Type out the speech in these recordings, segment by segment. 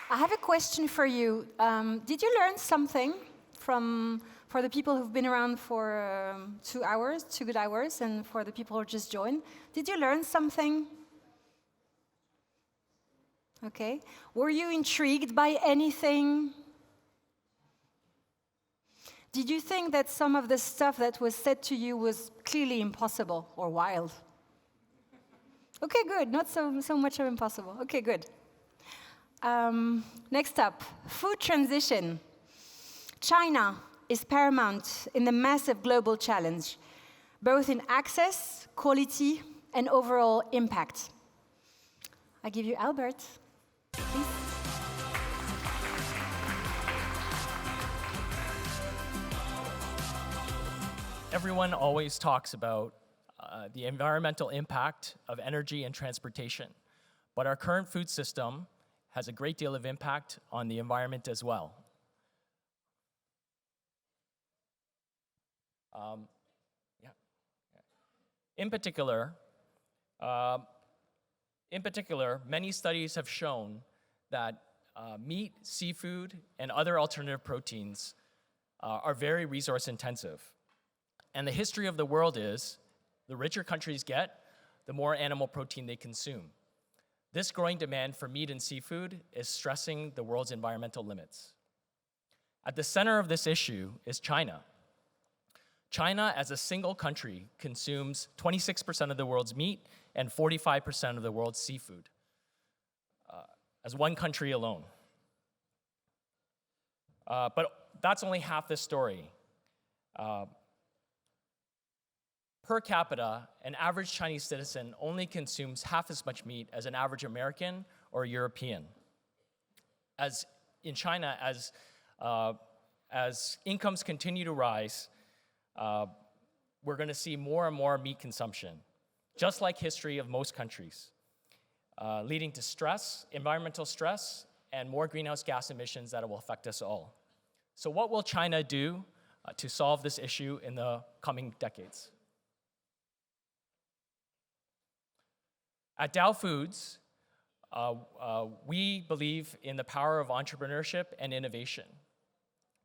I have a question for you. Did you learn something for the people who've been around for 2 hours, 2 good hours, and for the people who just joined? Did you learn something? Okay. Were you intrigued by anything? Did you think that some of the stuff that was said to you was clearly impossible or wild? Okay, good. Not so much of impossible. Okay, good. Next up, food transition. China is paramount in the massive global challenge, both in access, quality, and overall impact. I give you Albert, please. Everyone always talks about the environmental impact of energy and transportation, but our current food system has a great deal of impact on the environment as well. In particular, many studies have shown that meat, seafood, and other alternative proteins are very resource intensive. And the history of the world is, the richer countries get, the more animal protein they consume. This growing demand for meat and seafood is stressing the world's environmental limits. At the center of this issue is China. China, as a single country, consumes 26% of the world's meat and 45% of the world's seafood, as one country alone. But that's only half the story. Per capita, an average Chinese citizen only consumes half as much meat as an average American or European. As in China, as incomes continue to rise, we're going to see more and more meat consumption, just like history of most countries, leading to stress, environmental stress, and more greenhouse gas emissions that will affect us all. So what will China do to solve this issue in the coming decades? At Dow Foods, we believe in the power of entrepreneurship and innovation.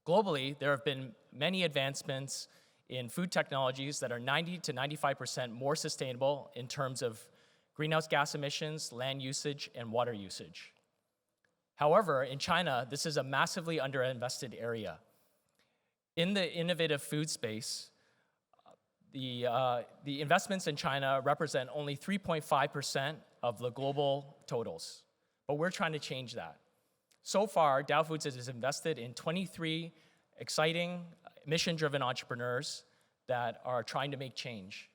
Globally, there have been many advancements in food technologies that are 90 to 95% more sustainable in terms of greenhouse gas emissions, land usage, and water usage. However, in China, this is a massively underinvested area. In the innovative food space, the investments in China represent only 3.5% of the global totals, but we're trying to change that. So far, Dow Foods has invested in 23 exciting, mission-driven entrepreneurs that are trying to make change.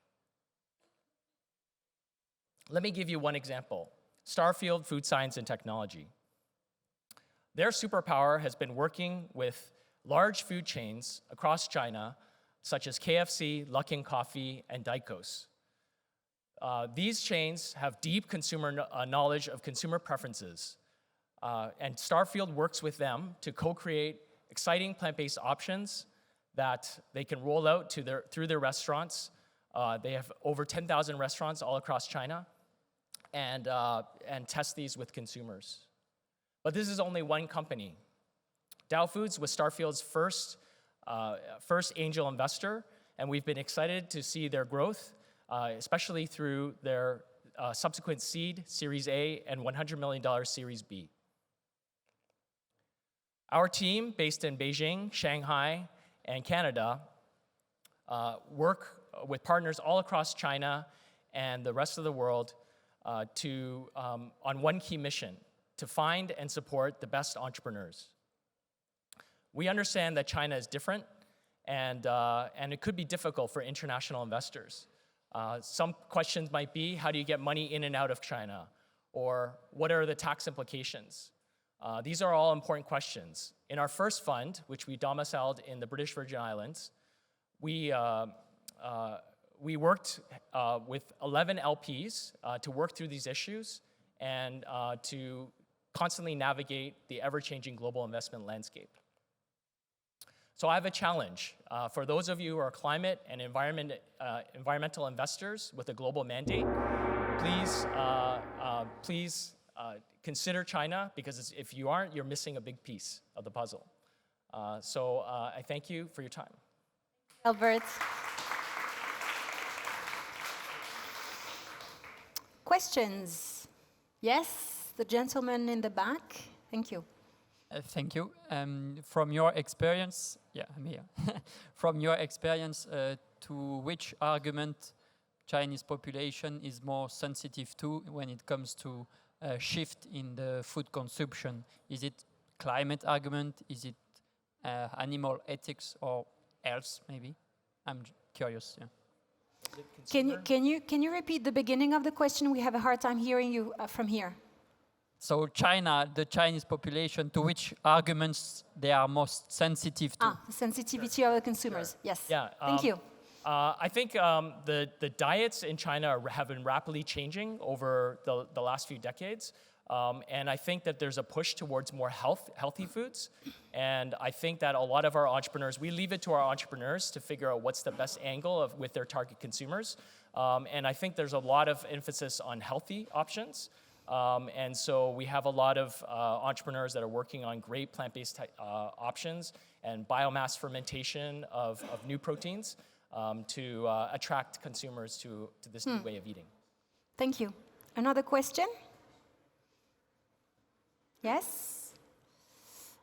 Let me give you one example, Starfield Food Science and Technology. Their superpower has been working with large food chains across China, such as KFC, Luckin Coffee, and Dicos. These chains have deep consumer knowledge of consumer preferences, and Starfield works with them to co-create exciting plant-based options that they can roll out through their restaurants. They have over 10,000 restaurants all across China, and test these with consumers. But this is only one company. Dow Foods was Starfield's first angel investor, and we've been excited to see their growth, especially through their subsequent seed, Series A, and $100 million Series B. Our team, based in Beijing, Shanghai, and Canada, work with partners all across China and the rest of the world on one key mission, to find and support the best entrepreneurs. We understand that China is different, and it could be difficult for international investors. Some questions might be, how do you get money in and out of China? Or what are the tax implications? These are all important questions. In our first fund, which we domiciled in the British Virgin Islands, we worked with 11 LPs to work through these issues and to constantly navigate the ever-changing global investment landscape. So I have a challenge. For those of you who are climate and environmental investors with a global mandate, please consider China, because if you aren't, you're missing a big piece of the puzzle. So I thank you for your time. Albert. Questions? Yes, the gentleman in the back. Thank you. Thank you. From your experience, yeah, I'm here. From your experience, to which argument Chinese population is more sensitive to when it comes to a shift in the food consumption? Is it climate argument? Is it animal ethics or else maybe? I'm curious. Yeah. Can you repeat the beginning of the question? We have a hard time hearing you from here. So China, the Chinese population, to which arguments they are most sensitive to? The sensitivity of the consumers. Sure. Yes. Yeah. Thank you. I think the diets in China have been rapidly changing over the last few decades. And I think that there's a push towards more healthy foods. And I think that a lot of our entrepreneurs, we leave it to our entrepreneurs to figure out what's the best angle with their target consumers. And I think there's a lot of emphasis on healthy options. And so we have a lot of entrepreneurs that are working on great plant-based options and biomass fermentation of new proteins to attract consumers to this new way of eating. Thank you. Another question? Yes?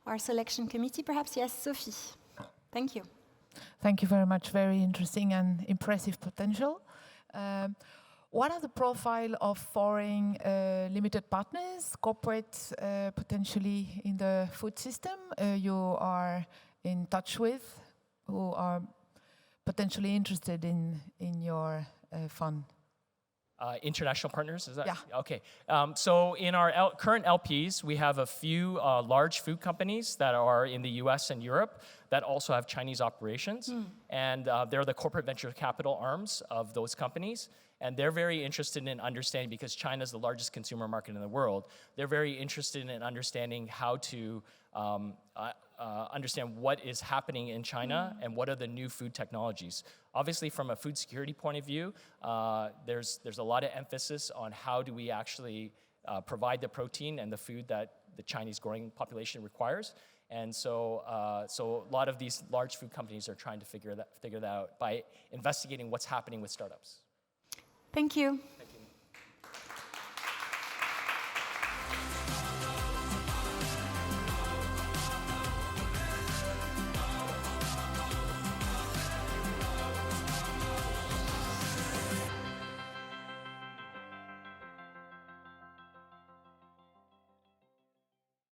Our selection committee, perhaps? Yes, Sophie. Thank you. Thank you very much. Very interesting and impressive potential. What are the profile of foreign limited partners, corporates potentially in the food system you are in touch with, who are potentially interested in your fund? International partners, is that? Yeah. Okay. So in our current LPs, we have a few large food companies that are in the US and Europe that also have Chinese operations. And they're the corporate venture capital arms of those companies. And they're very interested in understanding, because China is the largest consumer market in the world, they're very interested in understanding how to understand what is happening in China and what are the new food technologies. Obviously, from a food security point of view, there's a lot of emphasis on how do we actually provide the protein and the food that the Chinese growing population requires. And so a lot of these large food companies are trying to figure that out by investigating what's happening with startups. Thank you.